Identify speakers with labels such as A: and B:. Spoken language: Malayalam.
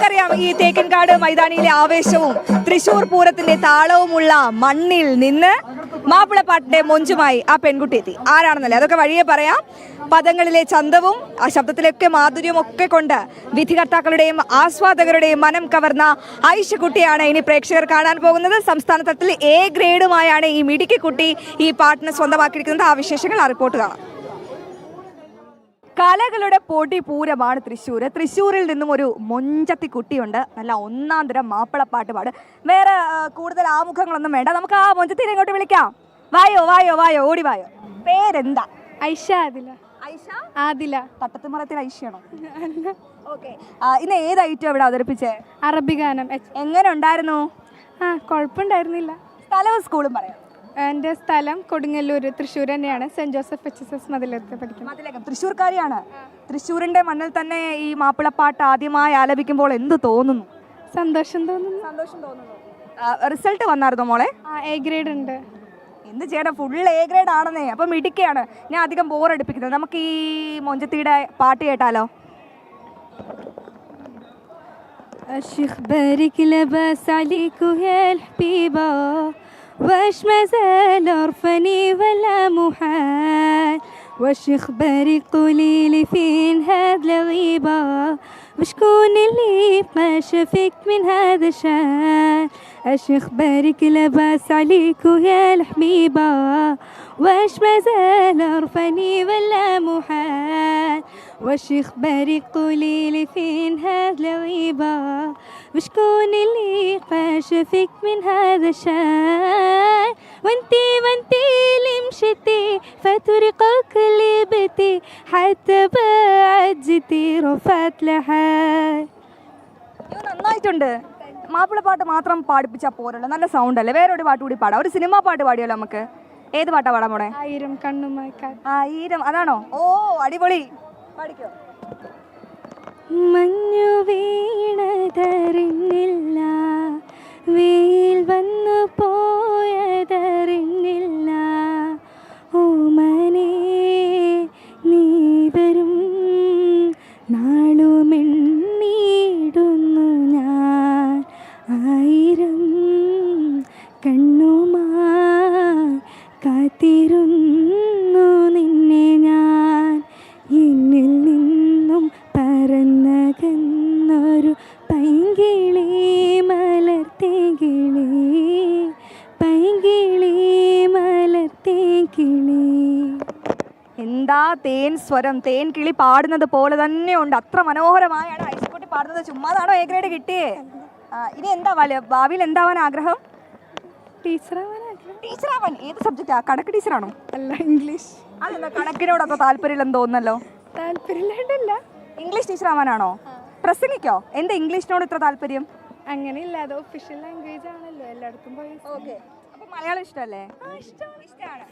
A: നമുക്കറിയാം ഈ തേക്കിൻകാട് മൈതാനിയിലെ ആവേശവും തൃശൂർ പൂരത്തിന്റെ താളവുമുള്ള മണ്ണിൽ നിന്ന് മാപ്പിളപ്പാട്ടിന്റെ മൊഞ്ചുമായി ആ പെൺകുട്ടി എത്തി. ആരാണെന്നല്ലേ അതൊക്കെ വഴിയെ പറയാം. പദങ്ങളിലെ ചന്തവും ആ ശബ്ദത്തിലൊക്കെ മാധുര്യവും ഒക്കെ കൊണ്ട് വിധികർത്താക്കളുടെയും ആസ്വാദകരുടെയും മനം കവർന്ന ഐഷക്കുട്ടിയാണ് ഇനി പ്രേക്ഷകർ കാണാൻ പോകുന്നത്. സംസ്ഥാന തലത്തിൽ എ ഗ്രേഡുമായാണ് ഈ മിടുക്കി കുട്ടി ഈ പാട്ടിനെ സ്വന്തമാക്കിയിരിക്കുന്നത്. ആ വിശേഷങ്ങൾ ആ റിപ്പോർട്ട് കാണാം. കലകളുടെ പൊടി പൂരമാണ് തൃശ്ശൂർ. തൃശ്ശൂരിൽ നിന്നും ഒരു മൊഞ്ചത്തി കുട്ടിയുണ്ട്, നല്ല ഒന്നാം തരം മാപ്പിളപ്പാട്ട് പാട്. വേറെ കൂടുതൽ ആമുഖങ്ങളൊന്നും വേണ്ട, നമുക്ക് ആ മൊഞ്ചത്തിനെ ഇങ്ങോട്ട് വിളിക്കാം. വായോ വായോ വായോ ഓടി വായോ. പേരെന്താ?
B: ഐഷ. ആദില.
A: ഐഷ
B: ആദില.
A: തട്ടത്തുമറത്തിൽ ഐഷയാണോ? ഓക്കെ. ഇന്ന് ഏത് ഐറ്റം ഇവിടെ അവതരിപ്പിച്ചേ?
B: അറബി ഗാനം.
A: എങ്ങനെ ഉണ്ടായിരുന്നു?
B: കുഴപ്പമുണ്ടായിരുന്നില്ല.
A: സ്ഥലവും സ്കൂളും പറയാം.
B: എൻ്റെ സ്ഥലം കൊടുങ്ങല്ലൂർ, തൃശ്ശൂർ തന്നെയാണ്. സെൻറ് ജോസഫ് HSS മതിലകത്ത് പഠിക്കുന്നത്.
A: തൃശ്ശൂർക്കാരിയാണ്. തൃശ്ശൂരിന്റെ മണ്ണിൽ തന്നെ ഈ മാപ്പിളപ്പാട്ട് ആദ്യമായി ആലപിക്കുമ്പോൾ എന്ത് തോന്നുന്നു?
B: സന്തോഷം തോന്നുന്നു.
A: സന്തോഷം തോന്നുന്നു. റിസൾട്ട് വന്നായിരുന്നോ മോളെ?
B: A ഗ്രേഡ് ഉണ്ട്.
A: എന്ത് ചെയ്യണം, ഫുൾ A ഗ്രേഡ് ആണെന്നേ. അപ്പം മിടുക്കിയാണ്. ഞാൻ അധികം ബോറടിപ്പിക്കുന്നത്. നമുക്ക് ഈ മൊഞ്ചത്തിയുടെ പാട്ട് കേട്ടാലോ?
B: الشيخ بارك لباس عليكم يا الحبيبة واش مازال عرفني ولا محال والشيخ بارك قوليلي فين هاد الغيبة وشكون اللي ما شافك من هذا الشان الشيخ بارك لباس عليكم يا الحبيبة واش مازال عرفني ولا محال والشيخ بارك قوليلي فين هاد الغيبة وشكون اللي كاشفك من هذا الشان وانتي اللي مشيتي فترقك اللي بتي حتى بعد جيتي رفعت لحال.
A: നന്നായിട്ടുണ്ട്. മാപ്പിളപ്പാട്ട് മാത്രം പാടിപ്പിച്ചാൽ പോരല്ലോ, നല്ല സൗണ്ട് അല്ലേ? വേറെ ഒരു പാട്ട് കൂടി പാടാം. ഒരു സിനിമ പാട്ട് പാടിയല്ലോ നമുക്ക്. ഏത് പാട്ടാ പാടാൻ പോണേ?
B: ആയിരം കണ്ണുമായി.
A: ആയിരം, അതാണോ? ഓ അടിപൊളി, പാടിക്കോ.
B: മഞ്ഞു വീണതറിഞ്ഞില്ല, വെയിൽ വന്നു പോയതറിഞ്ഞില്ല, ഓമനേ നീ വരും നാളുമെണ്ണീടുന്നു ഞാൻ, ആയിരം കണ്ണുമായി കാത്തിരുന്നു നിന്നെ ഞാൻ, എന്നിൽ നിന്നും പറന്നകന്നൊരു പൈങ്കിളി മലർത്തേങ്കിളി, പൈങ്കിളി മലർത്തേങ്കിളി.
A: എന്താ തേൻ സ്വരം, തേൻ കിളി പാടുന്നത് പോലെ തന്നെ ഉണ്ട്. അത്ര മനോഹരമായാണ് ഐഷക്കുട്ടി പാടുന്നത്. ചുമ്മാതാണോ A ഗ്രേഡ് കിട്ടിയേ? ഇനി എന്താ ഭാവിയിൽ എന്താവാൻ ആഗ്രഹം?
B: ടീച്ചറാവാൻ.
A: ടീച്ചറാവാൻ? ഏത് സബ്ജക്റ്റാ? കണക്ക് ടീച്ചറാണോ?
B: അല്ല, ഇംഗ്ലീഷ്.
A: അതെന്താ കണക്കിനോട് അത്ര താല്പര്യമില്ലെന്ന് തോന്നുന്നല്ലോ.
B: താല്പര്യമില്ലാണ്ടല്ല,
A: ഇംഗ്ലീഷ് ടീച്ചർ ആവാനാണോ? പ്രസംഗിക്കോ? എന്താ ഇംഗ്ലീഷിനോട് ഇത്ര താല്പര്യം?
B: അങ്ങനെയില്ല, അത് ഒഫീഷ്യൽ ലാംഗ്വേജ് ആണല്ലോ, എല്ലായിടത്തും പോയി.
A: ഓക്കെ. അപ്പൊ മലയാളം ഇഷ്ടമല്ലേ? ഇഷ്ടമാണ്.